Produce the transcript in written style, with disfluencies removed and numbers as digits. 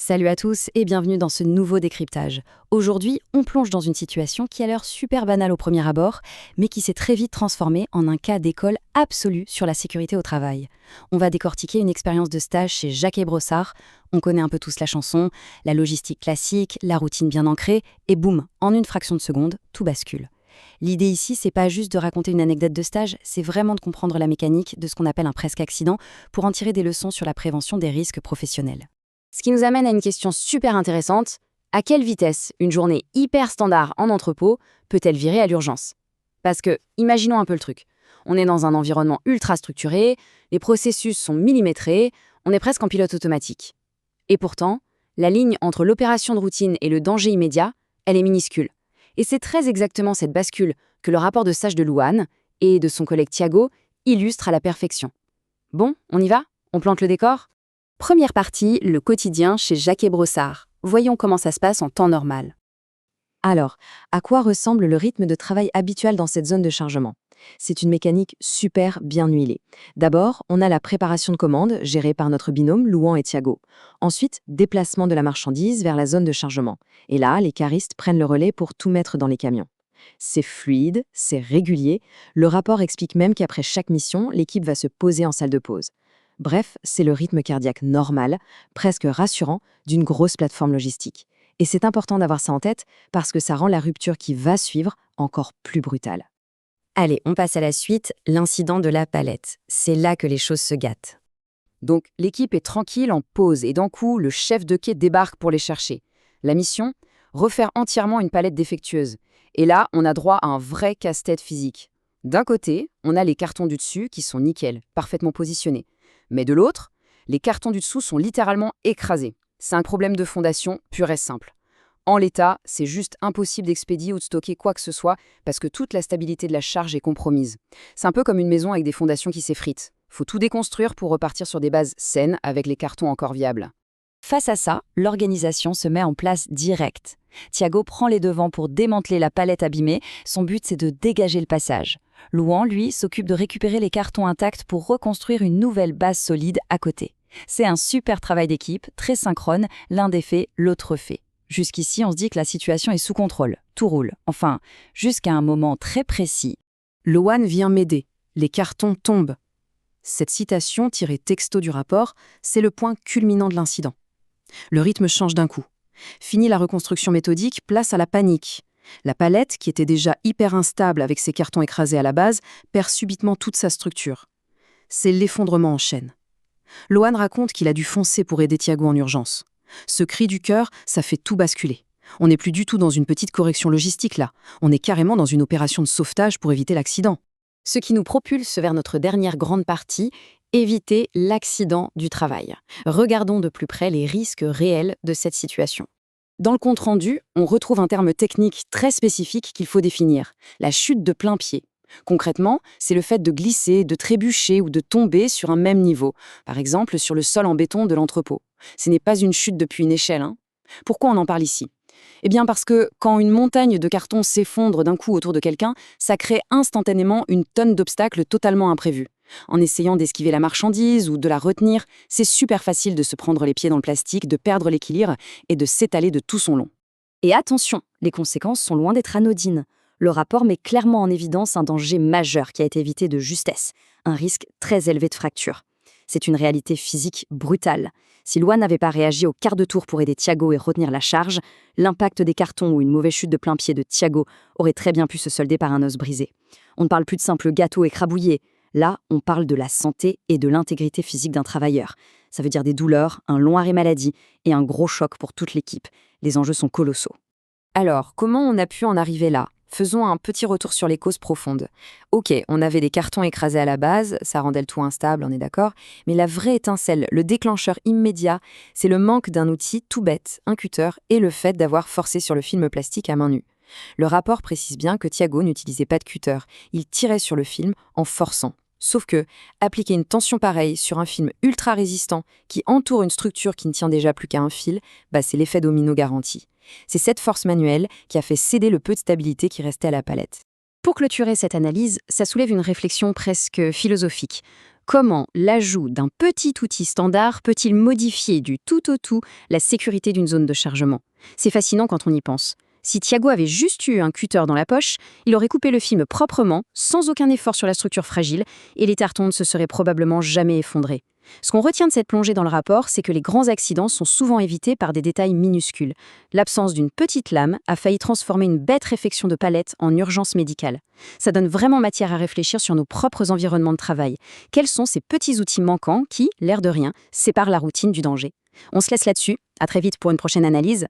Salut à tous et bienvenue dans ce nouveau décryptage. Aujourd'hui, on plonge dans une situation qui a l'air super banale au premier abord, mais qui s'est très vite transformée en un cas d'école absolu sur la sécurité au travail. On va décortiquer une expérience de stage chez Jacquet Brossard. On connaît un peu tous la chanson, la logistique classique, la routine bien ancrée, et boum, en une fraction de seconde, tout bascule. L'idée ici, c'est pas juste de raconter une anecdote de stage, c'est vraiment de comprendre la mécanique de ce qu'on appelle un presque accident pour en tirer des leçons sur la prévention des risques professionnels. Ce qui nous amène à une question super intéressante. À quelle vitesse une journée hyper standard en entrepôt peut-elle virer à l'urgence? Parce que, imaginons un peu le truc. On est dans un environnement ultra structuré, les processus sont millimétrés, on est presque en pilote automatique. Et pourtant, la ligne entre l'opération de routine et le danger immédiat, elle est minuscule. Et c'est très exactement cette bascule que le rapport de stage de Louane et de son collègue Thiago illustre à la perfection. Bon, on y va? On plante le décor? Première partie, le quotidien chez Jacquet Brossard. Voyons comment ça se passe en temps normal. Alors, à quoi ressemble le rythme de travail habituel dans cette zone de chargement? C'est une mécanique super bien huilée. D'abord, on a la préparation de commandes gérée par notre binôme Louan et Thiago. Ensuite, déplacement de la marchandise vers la zone de chargement. Et là, les caristes prennent le relais pour tout mettre dans les camions. C'est fluide, c'est régulier. Le rapport explique même qu'après chaque mission, l'équipe va se poser en salle de pause. Bref, c'est le rythme cardiaque normal, presque rassurant, d'une grosse plateforme logistique. Et c'est important d'avoir ça en tête parce que ça rend la rupture qui va suivre encore plus brutale. Allez, on passe à la suite, l'incident de la palette. C'est là que les choses se gâtent. Donc, l'équipe est tranquille en pause et d'un coup, le chef de quai débarque pour les chercher. La mission? Refaire entièrement une palette défectueuse. Et là, on a droit à un vrai casse-tête physique. D'un côté, on a les cartons du dessus qui sont nickel, parfaitement positionnés. Mais de l'autre, les cartons du dessous sont littéralement écrasés. C'est un problème de fondation pur et simple. En l'état, c'est juste impossible d'expédier ou de stocker quoi que ce soit parce que toute la stabilité de la charge est compromise. C'est un peu comme une maison avec des fondations qui s'effritent. Faut tout déconstruire pour repartir sur des bases saines avec les cartons encore viables. Face à ça, l'organisation se met en place direct. Thiago prend les devants pour démanteler la palette abîmée. Son but, c'est de dégager le passage. Louan, lui, s'occupe de récupérer les cartons intacts pour reconstruire une nouvelle base solide à côté. C'est un super travail d'équipe, très synchrone, l'un défait, l'autre fait. Jusqu'ici, on se dit que la situation est sous contrôle, tout roule. Enfin, jusqu'à un moment très précis. Louane vient m'aider. Les cartons tombent. Cette citation, tirée texto du rapport, c'est le point culminant de l'incident. Le rythme change d'un coup. Fini la reconstruction méthodique, place à la panique. La palette, qui était déjà hyper instable avec ses cartons écrasés à la base, perd subitement toute sa structure. C'est l'effondrement en chaîne. Lohan raconte qu'il a dû foncer pour aider Thiago en urgence. Ce cri du cœur, ça fait tout basculer. On n'est plus du tout dans une petite correction logistique là. On est carrément dans une opération de sauvetage pour éviter l'accident. Ce qui nous propulse vers notre dernière grande partie, éviter l'accident du travail. Regardons de plus près les risques réels de cette situation. Dans le compte-rendu, on retrouve un terme technique très spécifique qu'il faut définir, la chute de plein pied. Concrètement, c'est le fait de glisser, de trébucher ou de tomber sur un même niveau, par exemple sur le sol en béton de l'entrepôt. Ce n'est pas une chute depuis une échelle. Pourquoi on en parle ici? Eh bien parce que quand une montagne de cartons s'effondre d'un coup autour de quelqu'un, ça crée instantanément une tonne d'obstacles totalement imprévus. En essayant d'esquiver la marchandise ou de la retenir, c'est super facile de se prendre les pieds dans le plastique, de perdre l'équilibre et de s'étaler de tout son long. Et attention, les conséquences sont loin d'être anodines. Le rapport met clairement en évidence un danger majeur qui a été évité de justesse, un risque très élevé de fracture. C'est une réalité physique brutale. Si Louane n'avait pas réagi au quart de tour pour aider Thiago et retenir la charge, l'impact des cartons ou une mauvaise chute de plein pied de Thiago aurait très bien pu se solder par un os brisé. On ne parle plus de simples gâteaux écrabouillés. Là, on parle de la santé et de l'intégrité physique d'un travailleur. Ça veut dire des douleurs, un long arrêt maladie et un gros choc pour toute l'équipe. Les enjeux sont colossaux. Alors, comment on a pu en arriver là ? Faisons un petit retour sur les causes profondes. Ok, on avait des cartons écrasés à la base, ça rendait le tout instable, on est d'accord, mais la vraie étincelle, le déclencheur immédiat, c'est le manque d'un outil tout bête, un cutter, et le fait d'avoir forcé sur le film plastique à main nue. Le rapport précise bien que Thiago n'utilisait pas de cutter, il tirait sur le film en forçant. Sauf que, appliquer une tension pareille sur un film ultra résistant qui entoure une structure qui ne tient déjà plus qu'à un fil, c'est l'effet domino garanti. C'est cette force manuelle qui a fait céder le peu de stabilité qui restait à la palette. Pour clôturer cette analyse, ça soulève une réflexion presque philosophique. Comment l'ajout d'un petit outil standard peut-il modifier du tout au tout la sécurité d'une zone de chargement? C'est fascinant quand on y pense. Si Thiago avait juste eu un cutter dans la poche, il aurait coupé le film proprement, sans aucun effort sur la structure fragile, et les tartons ne se seraient probablement jamais effondrés. Ce qu'on retient de cette plongée dans le rapport, c'est que les grands accidents sont souvent évités par des détails minuscules. L'absence d'une petite lame a failli transformer une bête réfection de palette en urgence médicale. Ça donne vraiment matière à réfléchir sur nos propres environnements de travail. Quels sont ces petits outils manquants qui, l'air de rien, séparent la routine du danger? On se laisse là-dessus. À très vite pour une prochaine analyse.